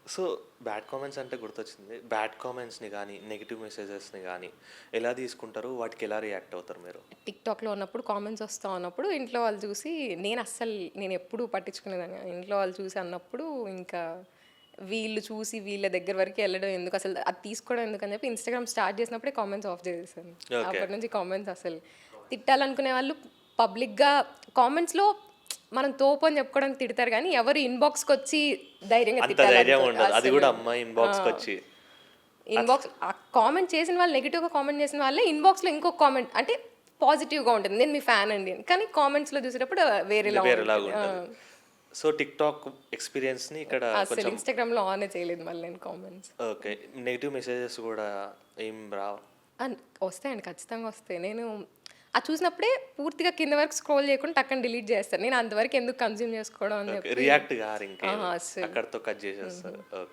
So bad comments అంటే గుర్తొచ్చింది. Bad కామెంట్స్‌ని గానీ, నెగెటివ్ మెసేజెస్‌ని గానీ ఎలా తీసుకుంటారు? వాటికి ఎలా రియాక్ట్ అవుతారు మీరు? టిక్‌టాక్‌లో ఉన్నప్పుడు కామెంట్స్ వస్తా ఉన్నప్పుడు ఇంట్లో వాళ్ళు చూసి నేనెప్పుడూ పట్టించుకునేదాన్ని కాదు. ఇంట్లో వాళ్ళు చూసి అన్నప్పుడు ఇంకా వీళ్ళు చూసి వీళ్ళ దగ్గర వరకు ఎళ్ళడం ఎందుకు, అసలు అది తీసుకోవడం ఎందుకని చెప్పి ఇన్‌స్టాగ్రామ్ స్టార్ట్ చేసినప్పుడే కామెంట్స్ ఆఫ్ చేసేసాను. ఓకే. అప్పటి నుంచి కామెంట్స్ అసలు తిట్టాలనుకునే వాళ్ళు పబ్లిక్‌గా కామెంట్స్‌లో మనం తోపు అని చెప్పుకోవడానికి తిడతారు గానీ, ఎవరు ఇన్‌బాక్స్‌కొచ్చి ధైర్యంగా అంత ధైర్యం తిట్టాలనుకోరు ఉండదు. అది అసలు. గూడా అమ్మాయి ఆ! ఇన్‌బాక్స్‌కొచ్చి. అట్లా ఇన్‌బాక్స్ కామెంట్ చేసిన వాళ్ళు నెగెటివ్‌గా కామెంట్ చేసిన వాళ్ళే ఇన్‌బాక్స్‌లో ఇంకొక కామెంట్ అంటే పాజిటివ్‌గా ఉంటుంది. నేను మీ ఫ్యాన్ అండి అని. కానీ కామెంట్స్‌లో చూసేటప్పుడు వేరేలా ఉంటుంది. ఆ! వేరేలాగుంటది. సో టిక్‌టాక్ ఎక్స్‌పీరియన్స్‌ని ఇక్కడ అసలు కొంచెం ఇన్‌స్టాగ్రామ్‌లో ఆనే చేయలేదు మళ్ళీ నేను కామెంట్స్. ఓకే. నెగెటివ్ మెసేజెస్ గూడా ఏం రావా? అన్ వస్తాయండి, ఖచ్చితంగా వస్తాయి. నేను అది చూసినప్పుడే పూర్తిగా కింద వరకు స్క్రోల్ చేయకుండా టక్కన డిలీట్ చేస్తాను. నేను అంతవరకు ఎందుకు కన్జ్యూమ్ చేసుకోవడం అని ఓకే. చెప్పి రియాక్ట్ గారింకేమి. ఆహా! అస్సలు. అక్కడితో కట్ హుహు. జేసేస్తారు. ఓకే.